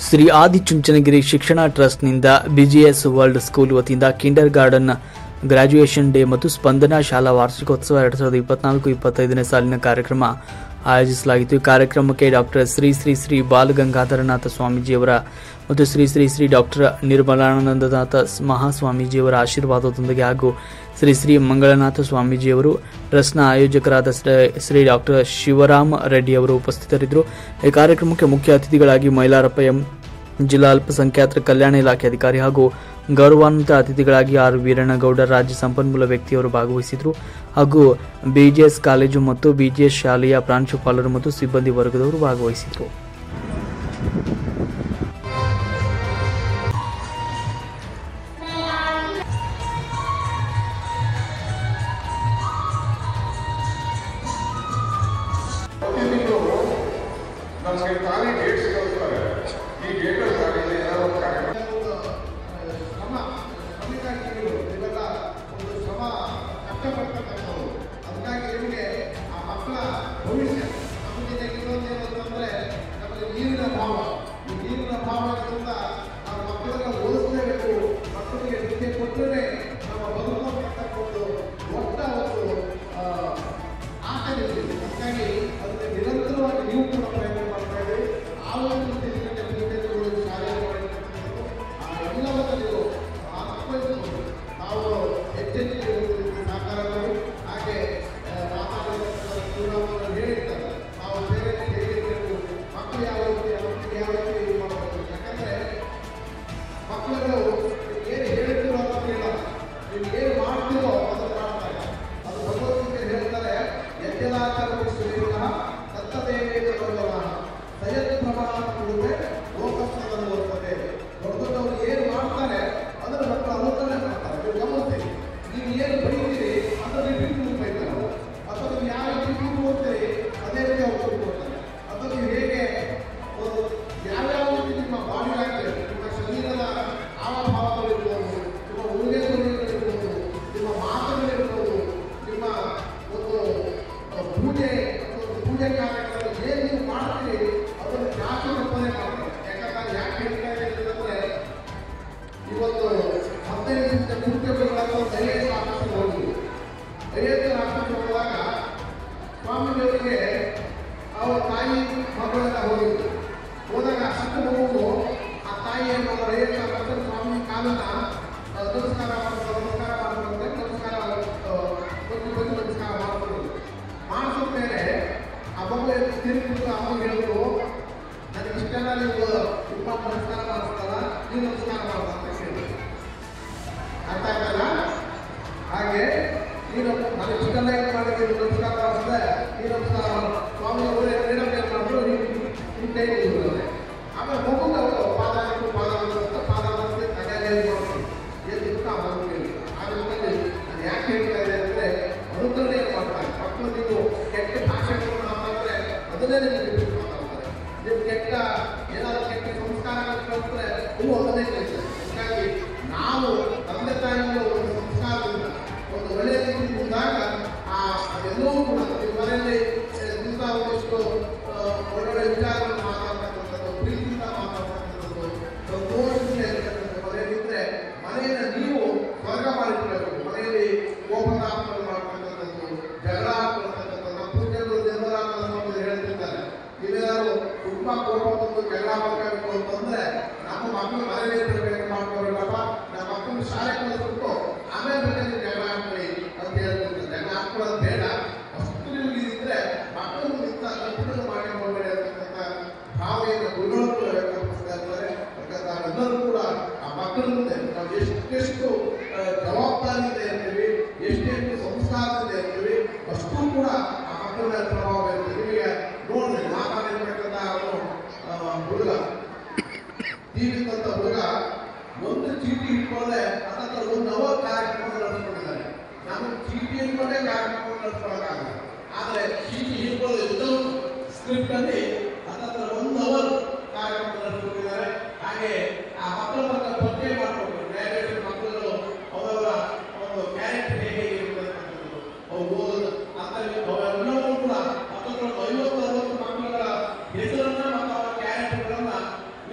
ಶ್ರೀ ಆದಿಚುಂಚನಗಿರಿ ಶಿಕ್ಷಣ ಟ್ರಸ್ಟ್ನಿಂದ BGS world school ವತಿಯಿಂದ Kinder garden graduation day ಮತ್ತು ಸ್ಪಂದನಾ ಶಾಲಾ ವಾರ್ಷಿಕೋತ್ಸವ 2024-25ನೇ ಸಾಲಿನ ಕಾರ್ಯಕ್ರಮ ಆಯೋಜಿಸಲಾಗಿತ್ತು. ಈ ಕಾರ್ಯಕ್ರಮಕ್ಕೆ ಡಾಕ್ಟರ್ ಶ್ರೀ ಶ್ರೀ ಶ್ರೀ ಬಾಲಗಂಗಾಧರನಾಥ ಸ್ವಾಮೀಜಿಯವರ ಮತ್ತು ಶ್ರೀ ಶ್ರೀ ಶ್ರೀ ಡಾಕ್ಟರ್ ನಿರ್ಮಲಾನಂದನಾಥ ಮಹಾಸ್ವಾಮೀಜಿಯವರ ಆಶೀರ್ವಾದದೊಂದಿಗೆ ಹಾಗೂ ಶ್ರೀ ಶ್ರೀ ಮಂಗಳನಾಥ ಸ್ವಾಮೀಜಿಯವರು ಟ್ರಸ್ಟ್ನ ಆಯೋಜಕರಾದ ಶ್ರೀ ಡಾಕ್ಟರ್ ಶಿವರಾಮ ರೆಡ್ಡಿ ಅವರು ಉಪಸ್ಥಿತರಿದ್ದರು. ಈ ಕಾರ್ಯಕ್ರಮಕ್ಕೆ ಮುಖ್ಯ ಅತಿಥಿಗಳಾಗಿ ಮೈಲಾರಪ್ಪ ಎಂ, ಜಿಲ್ಲಾ ಅಲ್ಪಸಂಖ್ಯಾತರ ಕಲ್ಯಾಣ ಇಲಾಖೆ ಅಧಿಕಾರಿ ಹಾಗೂ ಗೌರವಾನ್ವಿತ ಅತಿಥಿಗಳಾಗಿ ಆರ್ ವೀರಣ್ಣಗೌಡ ರಾಜ್ಯ ಸಂಪನ್ಮೂಲ ವ್ಯಕ್ತಿಯವರು ಭಾಗವಹಿಸಿದರು ಹಾಗೂ ಬಿಜಿಎಸ್ ಕಾಲೇಜು ಮತ್ತು ಬಿಜಿಎಸ್ ಶಾಲೆಯ ಪ್ರಾಂಶುಪಾಲರು ಮತ್ತು ಸಿಬ್ಬಂದಿ ವರ್ಗದವರು ಭಾಗವಹಿಸಿದರು. ವಿವರಿಸಿ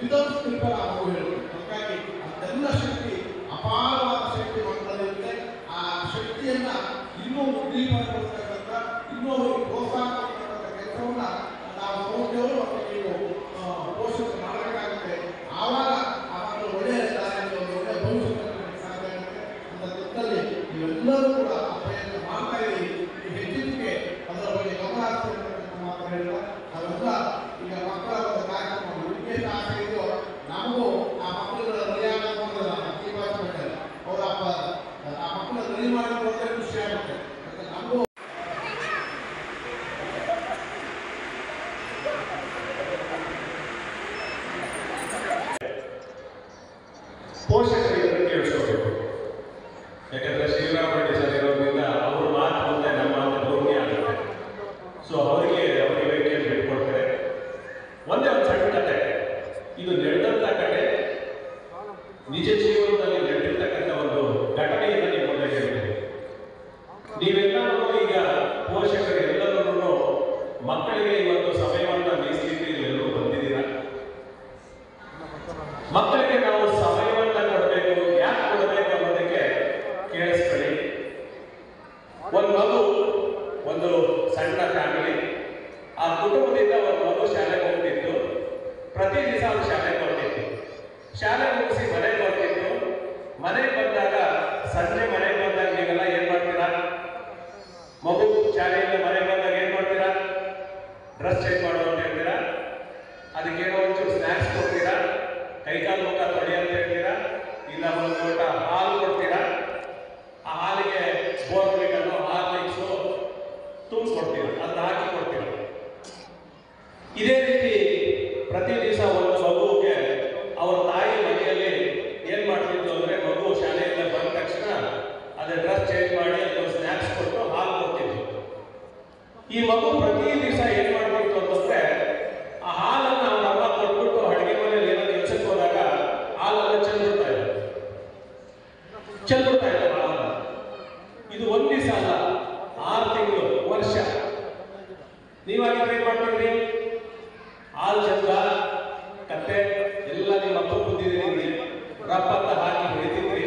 ವಿಧಾನಸಭೆ ಆಗುವುದು. ಹಾಗಾಗಿ ಅದೆಲ್ಲ ಶಕ್ತಿ ಅಪಾರವಾದ ಶಕ್ತಿ ಮಕ್ಕಳಲ್ಲಿರುತ್ತೆ. ಆ ಶಕ್ತಿಯನ್ನ ಇನ್ನೂ ಉದ್ದೀಪನಗೊಳಿಸ್ತಕ್ಕಂಥ, ಇನ್ನೂ ಅವರಿಗೆ ಪ್ರೋತ್ಸಾಹ ಕೊಡ್ತಕ್ಕಂಥ ಕೆಲಸವನ್ನ ನಾವು ಸೌಖ್ಯವರು ಮತ್ತು ನೀವು ಪೋಷಕರು ಮಾಡಬೇಕಾಗುತ್ತೆ. ಆವಾಗ ಆ ಮಕ್ಕಳು ಒಳ್ಳೆಯ ದಾರಿಯಲ್ಲಿ ಒಂದು ಒಳ್ಳೆಯ ಭವಿಷ್ಯವನ್ನು ಸಾಧ್ಯ ಆಗುತ್ತೆ. ಅಂತ ನಿಟ್ಟಿನಲ್ಲಿ ನೀವೆಲ್ಲರೂ ಕೂಡ ಆ ಪ್ರಯತ್ನ ಮಾಡ್ತಾ ಇದ್ದೀರಿ. ಹೆಚ್ಚಿಗೆ ಅದರ ಬಗ್ಗೆ ಗಮನ ಹರಿಸಬೇಕಂತ ಮಾತ್ರ ಹೇಳಿಲ್ಲ. ಅವೆಲ್ಲ ಈಗ ಮಕ್ಕಳ ಒಂದು ಕಾರ್ಯಕ್ರಮ ವಿಶೇಷ ಆಸೆ ಇದೆಯೋ ನಮಗೂ ಆ ಮಕ್ಕಳುಗಳ ರಿಯಾದ ಅವ್ರ ಆ ಮಕ್ಕಳ ರೆಡಿ ಮಾಡೋದು ಒಳ್ಳೆ ಖುಷಿ ಆಗುತ್ತೆ. ನಮಗೂ ಪೋಷಕರಿಗೆ ಕೇಳಿಸ್ಕೋಬೇಕು. ಯಾಕಂದ್ರೆ ಶ್ರೀರಾಮ ರೆಡ್ಡಿ ಸರ್ ಇರೋದ್ರಿಂದ ಅವ್ರ ಮಾತು ಮುಂದೆ ನಮ್ಮ ಮಾತು ಧೋರಣೆ ಆಗುತ್ತೆ. ಸೊ ಅವರಿಗೆ ವೇದಿಕೆಯಲ್ಲಿ ಬಿಟ್ಕೊಡ್ತಾರೆ. ಒಂದೇ ಒಂದು ಸಣ್ಣ ಕತೆ, ಇದು ನಡೆದಂಥ ಕತೆ, ನಿಜ ಜೀವನದಲ್ಲಿ ನಡೆದಿರ್ತಕ್ಕಂಥ ಒಂದು ಘಟನೆಯನ್ನು ನಿಮ್ಮ ಮುಂದೆ ಹೇಳ್ತೀನಿ. ನೀವೆಲ್ಲರೂ ಈಗ ಪೋಷಕರು ಎಲ್ಲರೂ ಮಕ್ಕಳಿಗೆ ಇವತ್ತು ಸಮಯವನ್ನು ಮೀಸಲಿಟ್ಟು ಎಲ್ಲರೂ ಬಂದಿದ್ದೀರಾ. ಮಕ್ಕಳಿಗೆ ನಾವು ಸಮಯವನ್ನ ಕೊಡಬೇಕು. ಯಾಕೆ ಕೊಡಬೇಕು ಅನ್ನೋದಕ್ಕೆ ಕೇಳಿಸ್ಕೊಳ್ಳಿ. ಒಂದು ಮಗು, ಒಂದು ಸಣ್ಣ ಫ್ಯಾಮಿಲಿ, ಆ ಕುಟುಂಬದಿಂದ ಒಂದು ಮಗು ಶಾಲೆಗೆ ಹೋಗ್ತಿತ್ತು. ಪ್ರತಿ ದಿವಸ ಅವ್ರು ಶಾಲೆಗೆ ಬರ್ತಿತ್ತು. ಶಾಲೆ ಮುಗಿಸಿ ಮನೆಗೆ ಬರ್ತಿತ್ತು. ಮನೆಗೆ ಬಂದಾಗ ಸಂಜೆ ಮನೆಗೆ ಬಂದಾಗ ನೀವೆಲ್ಲ ಏನ್ ಮಾಡ್ತೀರಾ? ಮಗು ಶಾಲೆಯಿಂದ ಮನೆಗೆ ಬಂದಾಗ ಏನ್ ಮಾಡ್ತೀರಾ? ಡ್ರೆಸ್ ಚೇಂಜ್ ಮಾಡು ಅಂತ ಹೇಳ್ತೀರಾ. ಅದಕ್ಕೇನೋ ಒಂಚೂರು ಸ್ನ್ಯಾಕ್ಸ್ ಕೊಡ್ತೀರಾ, ಕೈಕಾಲು ಮುಖ ತೊಳಿ ಅಂತ ಹೇಳ್ತೀರಾ, ಇಲ್ಲ ಒಂದು ಲೋಟ ಹಾಲು ಕೊಡ್ತೀರಾ. ಆ ಹಾಲಿಗೆ ಬೋರ್ನ್ವಿಟನ್ನು ಹಾರ್ಲಿಕ್ಸು ತುಂಬಿಸ್ಕೊಡ್ತೀರಾ, ಅದನ್ನ ಹಾಕಿ ಕೊಡ್ತೀರಾ. ಇದೇ ರೀತಿ ಪ್ರತಿ ದಿವಸ ಒಂದು ಮಗುವಿಗೆ ಅವರ ತಾಯಿ ಮನೆಯಲ್ಲಿ ಏನ್ ಮಾಡ್ತಿದ್ದು ಅಂದ್ರೆ, ಮಗು ಶಾಲೆಯಿಂದ ಬಂದ ತಕ್ಷಣ ಅದೇ ಡ್ರೆಸ್ ಚೇಂಜ್ ಮಾಡಿ ಅದನ್ನು ಸ್ನ್ಯಾಕ್ಸ್ ಕೊಟ್ಟು ಹಾಲು ಕೊಡ್ತಿದ್ರು. ಈ ಮಗು ಪ್ರತಿ ದಿವಸ ಏನ್ ಮಾಡ್ತಿತ್ತು ಅಂತಂದ್ರೆ, ಆ ಹಾಲನ್ನು ಅವರ ಅಮ್ಮ ಕೊಟ್ಬಿಟ್ಟು ಅಡುಗೆ ಮನೆಯಲ್ಲಿ ಏನೋ ಕೆಲಸಕ್ಕೆ ಹೋದಾಗ ಹಾಲನ್ನು ಚೆಲ್ಬಿಡ್ತಾ ಇದ್ದ ಹಾಲನ್ನು. ಇದು ಒಂದು ದಿವಸ ಅಲ್ಲ, 6 ತಿಂಗಳು, ವರ್ಷ. ನೀವಾಗಿದ್ರೆ ಏನ್ ಮಾಡ್ತಿದ್ರಿ? ಹಾಲು ಚಂದ ಕತ್ತೆ ಎಲ್ಲ ನಿಮ್ಮ ಅಪ್ಪ ಬಂದಿದ್ದೀರಿ, ರಪ್ಪ ಅಂತ ಹಾಕಿ ಹಿಡಿತಿದ್ರಿ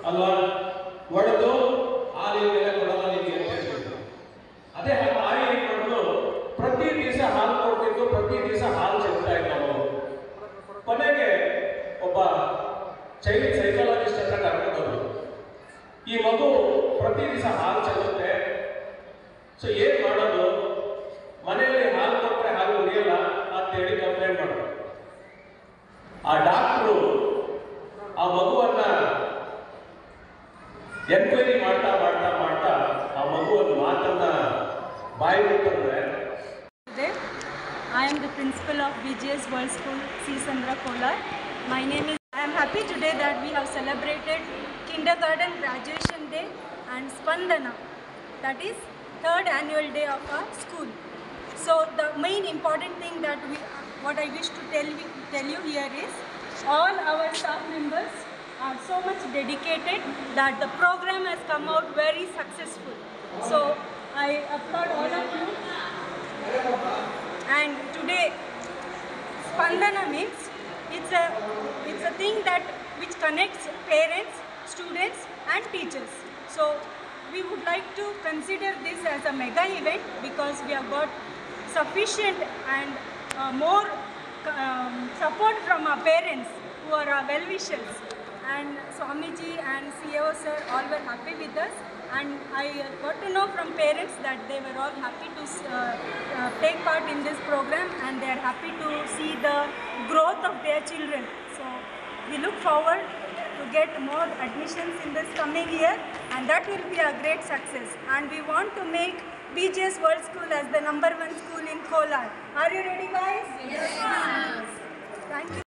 ಅಲ್ವಾ? ಒಡೆದು ಹಾಲಿನ ಮೇಲೆ ಕೊಡೋಲ್ಲ ನಿಮಗೆ ಅಂತ ಹೇಳ್ತಿದ್ರು. ಅದೇ ತಾಯಿ ಏನ್ ಮಾಡೋದು, ಪ್ರತಿ ದಿವಸ ಹಾಲು ಕೊಡ್ತಿದ್ದು, ಪ್ರತಿ ದಿವಸ ಹಾಲು ಚೆಲ್ತಾ ಇದ್ದ ನಾವು. ಕೊನೆಗೆ ಒಬ್ಬ ಚೈಲ್ಡ್ ಸೈಕಾಲಜಿಸ್ಟ್ ಅಂತ ಕರ್ಕೊಂಡು ಈ ಮಗು ಪ್ರತಿ ದಿವಸ ಹಾಲು ಚೆಲ್ಲುತ್ತೆ, ಸೊ ಏನ್ ಮಾಡೋದು, ಮನೆಯಲ್ಲಿ ಹಾಲು ಕೊಟ್ಟರೆ ಹಾಲು ಕುಡಿಯಲ್ಲ ಅಂತೇಳಿ ಕಂಪ್ಲೇಂಟ್ ಮಾಡೋದು. ಆ ಡಾಕ್ಟ್ರು ಆ ಮಗುವನ್ನ ಎನ್ಕ್ವೈರಿ ಮಾಡ್ತಾ ಮಾಡ್ತಾ ಮಾಡ್ತಾ ಆ ಮಗು ಒಂದು ಮಾತನ್ನ ಬಾಯಿ ಬಿಟ್ಟಂದ್ರೆ, I am the principal of BGS World School, C. Sandra Kolar. My name is. I am happy today that we have celebrated Kindergarten Graduation Day and Spandana, that is 3rd annual day of our school. So the main important thing that what I wish to tell you here is, all our staff members are so much dedicated that the program has come out very successful. So I applaud all of you. And today, Spandana means it's a thing that which connects parents, students and teachers. So we would like to consider this as a mega event because we have got sufficient and more support from our parents who are our well-wishers. And Swamiji and CEO sir all were happy with us, and I got to know from parents that they were all happy to take part in this program, and they are happy to see the growth of their children. So we look forward to get more admissions in this coming year, and that will be a great success. And we want to make BGS World School as the #1 school in Kolar. Are you ready, guys? Yes. Thank you.